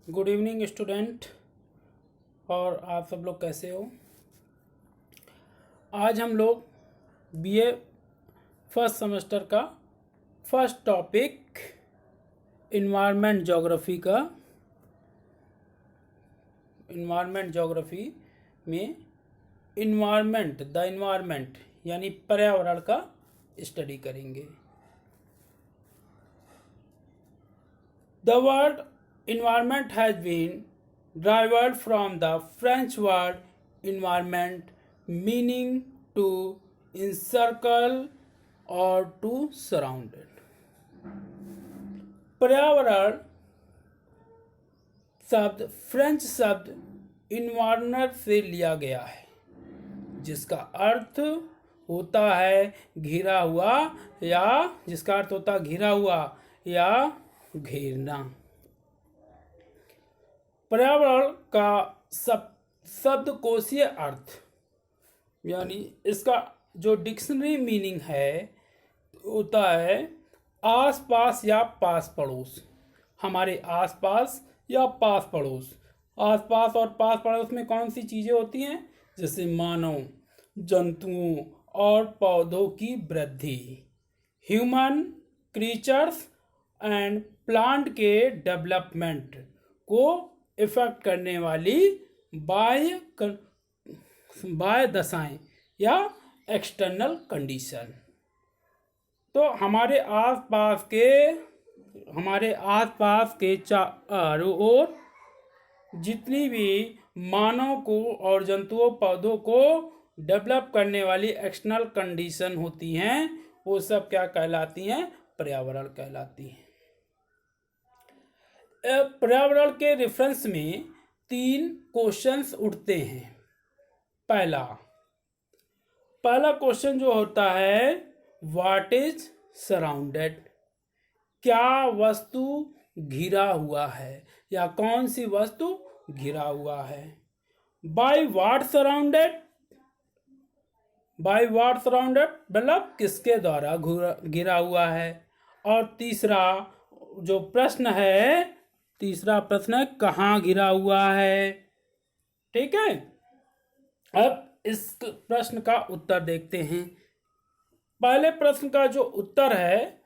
Good evening student. और आप सब लोग कैसे हो? आज हम लोग बीए फर्स्ट सेमेस्टर का फर्स्ट टॉपिक इन्वायरमेंट ज्योग्राफी में इन्वायरमेंट यानी पर्यावरण का स्टडी करेंगे। The word environment has been derived from the French word environment, meaning to encircle or to surround it. पर्यावरण शब्द फ्रेंच शब्द इन्वायरनर से लिया गया है, जिसका अर्थ होता है घिरा हुआ या घेरना। पर्यावरण का शब्दकोशीय अर्थ यानी इसका जो डिक्शनरी मीनिंग है होता है आसपास या पास पड़ोस। हमारे आसपास या पास पड़ोस। आसपास और पास पड़ोस में कौन सी चीज़ें होती हैं? जैसे मानव, जंतुओं और पौधों की वृद्धि, ह्यूमन क्रीचर्स एंड प्लांट के डेवलपमेंट को इफेक्ट करने वाली बाह्य दशाएं या एक्सटर्नल कंडीशन। तो हमारे आसपास के चारों ओर जितनी भी मानव को और जंतुओं पौधों को डेवलप करने वाली एक्सटर्नल कंडीशन होती हैं, वो सब क्या कहलाती हैं? पर्यावरण कहलाती हैं। पर्यावरण के रेफरेंस में 3 क्वेश्चंस उठते हैं। पहला क्वेश्चन जो होता है व्हाट इज सराउंडेड, क्या वस्तु घिरा हुआ है या कौन सी वस्तु घिरा हुआ है। बाय व्हाट सराउंडेड मतलब किसके द्वारा घिरा हुआ है। और तीसरा प्रश्न है कहाँ घिरा हुआ है। ठीक है, अब इस प्रश्न का उत्तर देखते हैं। पहले प्रश्न का जो उत्तर है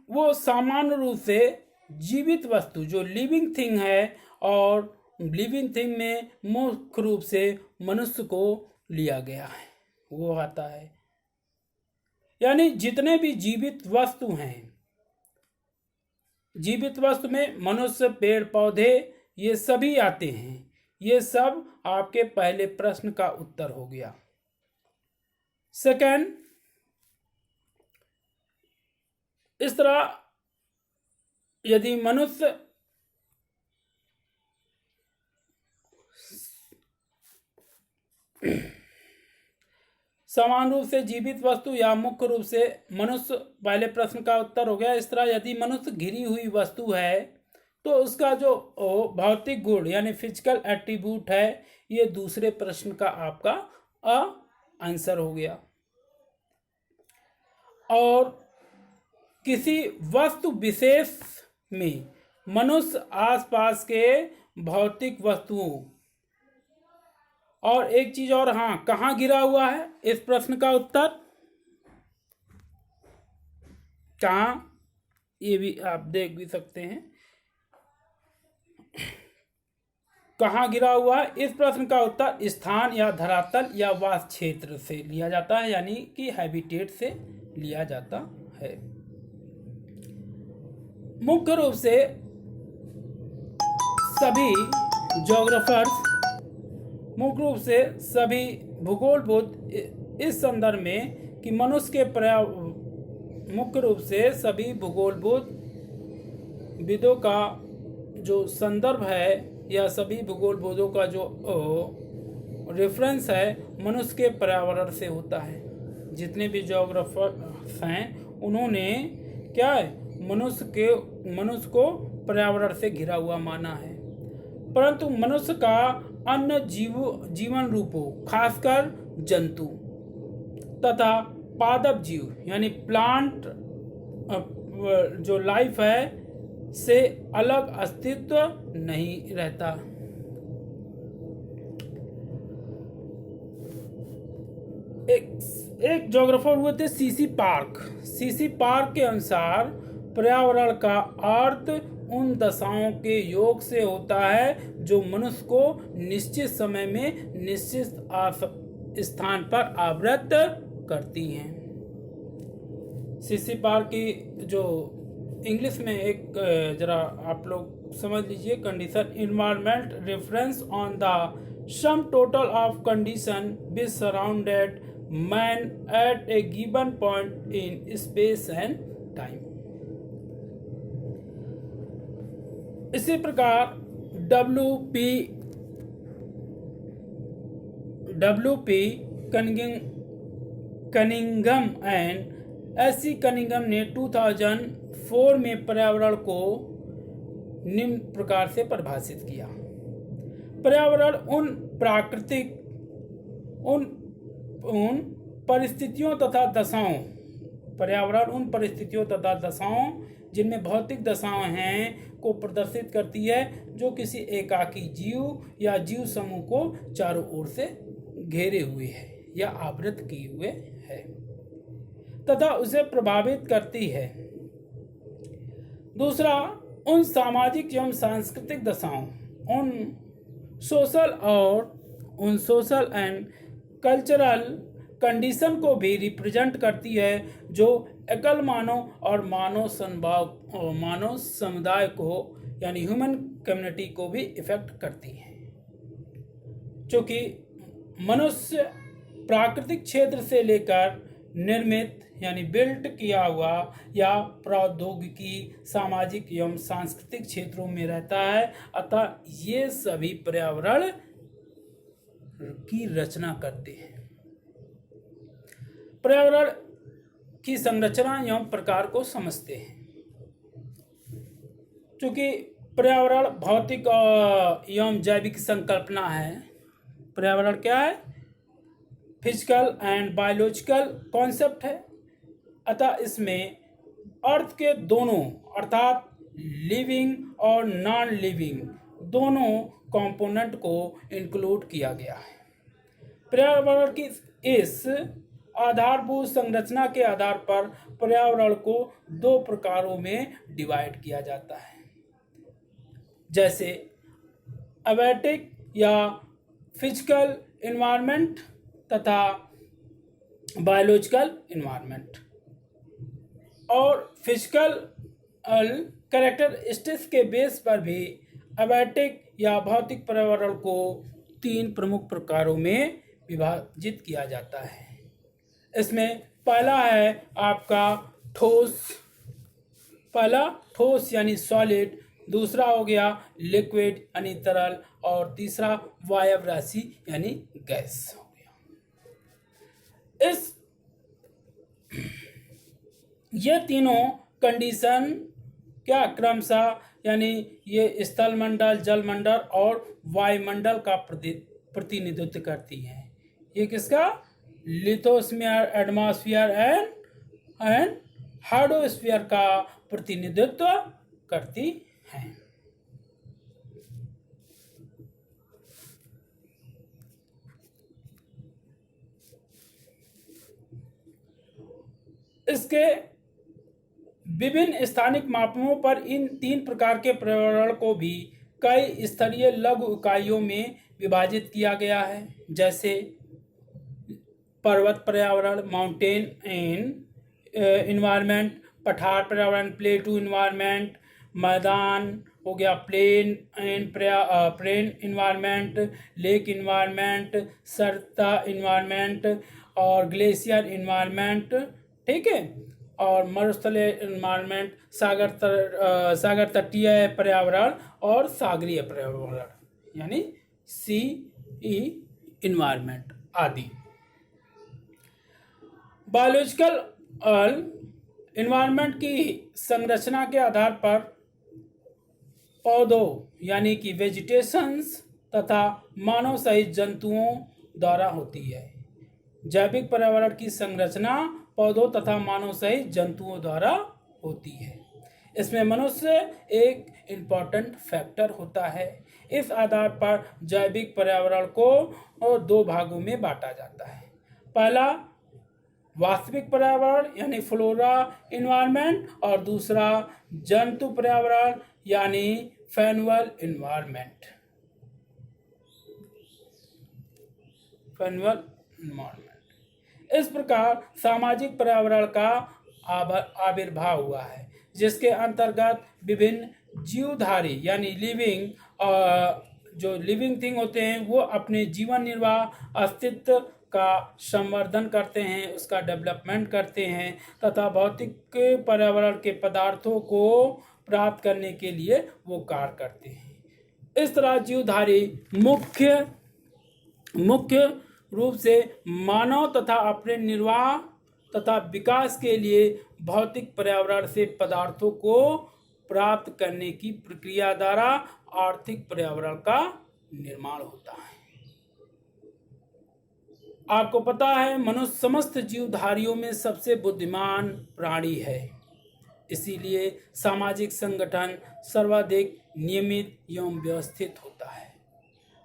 वो सामान्य रूप से जीवित वस्तु जो लिविंग थिंग है, और लिविंग थिंग में मुख्य रूप से मनुष्य को लिया गया है, वो आता है। यानी जितने भी जीवित वस्तु हैं, जीवित वस्तु में मनुष्य, पेड़ पौधे, ये सभी आते हैं। ये सब आपके पहले प्रश्न का उत्तर हो गया। सेकंड, इस तरह यदि मनुष्य समान रूप से जीवित वस्तु या मुख्य रूप से मनुष्य, पहले प्रश्न का उत्तर हो गया। इस तरह यदि मनुष्य घिरी हुई वस्तु है तो उसका जो भौतिक गुण यानी फिजिकल एट्रीब्यूट है, ये दूसरे प्रश्न का आपका आंसर हो गया। और किसी वस्तु विशेष में मनुष्य आसपास के भौतिक वस्तुओं, और एक चीज और, कहाँ गिरा हुआ है, इस प्रश्न का उत्तर कहाँ, ये भी आप देख भी सकते हैं। कहाँ गिरा हुआ है, इस प्रश्न का उत्तर स्थान या धरातल या वास क्षेत्र से लिया जाता है, यानी कि हैबिटेट से लिया जाता है। मुख्य रूप से सभी भूगोलविद इस संदर्भ में कि मनुष्य के मुख्य रूप से सभी भूगोलविदों का जो संदर्भ है या सभी भूगोलविदों का जो रेफरेंस है मनुष्य के पर्यावरण से होता है। जितने भी ज्योग्राफर्स हैं उन्होंने क्या है, मनुष्य को पर्यावरण से घिरा हुआ माना है। परंतु मनुष्य का अन्य जीवन रूपों, खासकर जंतु तथा पादप जीव यानी प्लांट जो लाइफ है, से अलग अस्तित्व नहीं रहता। एक ज्योग्राफर हुए थे सीसी पार्क। सीसी पार्क के अनुसार पर्यावरण का अर्थ उन दशाओं के योग से होता है जो मनुष्य को निश्चित समय में निश्चित स्थान पर आवृत करती हैं। सीसी पार्क की जो इंग्लिश में एक जरा आप लोग समझ लीजिए condition, environment reference on the sum total of condition which surrounded man eight A given point in space and time. इसी प्रकार W P Cunningham and SC. Cunningham ने 2004 में पर्यावरण को निम्न प्रकार से परिभाषित किया। पर्यावरण उन परिस्थितियों तथा दशाओं जिनमें भौतिक दशाएं हैं को प्रदर्शित करती है जो किसी एकाकी जीव या जीव समूह को चारों ओर से घेरे हुए है या आवृत किए हुए है तथा उसे प्रभावित करती है। दूसरा, उन सामाजिक एवं सांस्कृतिक दशाओं, उन सोशल एंड कल्चरल कंडीशन को भी रिप्रेजेंट करती है जो एकल मानव और मानव समुदाय को यानी ह्यूमन कम्युनिटी को भी इफेक्ट करती है। क्योंकि मनुष्य प्राकृतिक क्षेत्र से लेकर निर्मित यानी बिल्ट किया हुआ या प्रौद्योगिकी सामाजिक एवं सांस्कृतिक क्षेत्रों में रहता है, अतः ये सभी पर्यावरण की रचना करते हैं। पर्यावरण की संरचना एवं प्रकार को समझते हैं। क्योंकि पर्यावरण भौतिक एवं जैविक संकल्पना है। पर्यावरण क्या है? फिजिकल एंड बायोलॉजिकल कॉन्सेप्ट है। अतः इसमें अर्थ के दोनों अर्थात लिविंग और नॉन लिविंग दोनों कंपोनेंट को इंक्लूड किया गया है। पर्यावरण की इस आधारभूत संरचना के आधार पर पर्यावरण को दो प्रकारों में डिवाइड किया जाता है, जैसे अबैटिक या फिजिकल इन्वायरमेंट तथा बायोलॉजिकल इन्वायरमेंट। और फिजिकल कैरेक्टरिस्टिक्स के बेस पर भी अबैटिक या भौतिक पर्यावरण को तीन प्रमुख प्रकारों में विभाजित किया जाता है। इसमें पहला है आपका ठोस यानी सॉलिड, दूसरा हो गया लिक्विड यानी तरल, और तीसरा वायव राशि यानी गैस हो गया। ये तीनों कंडीशन क्या क्रमशः यानी ये स्थल मंडल, जल मंडल और वायुमंडल का प्रतिनिधित्व करती हैं। ये किसका? लिथोस्फीयर, एटमॉस्फेयर एंड हाइड्रोस्फीयर का प्रतिनिधित्व करती हैं। इसके विभिन्न स्थानिक मापों पर इन तीन प्रकार के पर्यावरण को भी कई स्तरीय लघु इकाइयों में विभाजित किया गया है, जैसे पर्वत पर्यावरण, माउंटेन इन्वायरमेंट, पठार पर्यावरण, प्लेटू इन्वायरमेंट, मैदान हो गया प्लेन इन्वायरमेंट, लेक इन्वायरमेंट, सरिता इन्वायरमेंट और ग्लेशियर इन्वायरमेंट, ठीक है, और मरुस्थलीय इन्वायरमेंट, सागर तटीय पर्यावरण और सागरीय पर्यावरण यानी सी इन्वायरमेंट आदि। बायोलॉजिकल इन्वायरमेंट की संरचना के आधार पर पौधों यानी कि वेजिटेशंस तथा मानव सहित जंतुओं द्वारा होती है। जैविक पर्यावरण की संरचना पौधों तथा मानव सहित जंतुओं द्वारा होती है। इसमें मनुष्य एक इम्पॉर्टेंट फैक्टर होता है। इस आधार पर जैविक पर्यावरण को दो भागों में बांटा जाता है। पहला वास्तविक पर्यावरण यानी फ्लोरा इन्वायरमेंट, और दूसरा जंतु पर्यावरण यानी फैनुअल इन्वायरमेंट। इस प्रकार सामाजिक पर्यावरण का आविर्भाव हुआ है, जिसके अंतर्गत विभिन्न जीवधारी यानी जो लिविंग थिंग होते हैं वो अपने जीवन निर्वाह अस्तित्व का संवर्धन करते हैं, उसका डेवलपमेंट करते हैं तथा भौतिक पर्यावरण के पदार्थों को प्राप्त करने के लिए वो कार्य करते हैं। इस तरह जीवधारी मुख्य रूप से मानव तथा अपने निर्वाह तथा विकास के लिए भौतिक पर्यावरण से पदार्थों को प्राप्त करने की प्रक्रिया द्वारा आर्थिक पर्यावरण का निर्माण होता है। आपको पता है मनुष्य समस्त जीवधारियों में सबसे बुद्धिमान प्राणी है, इसीलिए सामाजिक संगठन सर्वाधिक नियमित एवं व्यवस्थित होता है।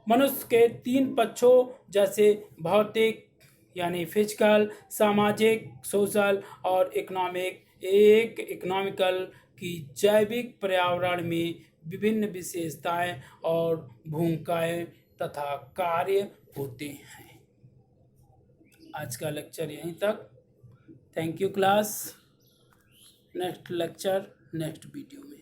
मनुष्य के तीन पक्षों जैसे भौतिक यानी फिजिकल, सामाजिक सोशल और इकोनॉमिकल की जैविक पर्यावरण में विभिन्न विशेषताएं और भूमिकाएं तथा कार्य होते हैं। आज का लेक्चर यहीं तक। Thank you class. Next lecture next video में।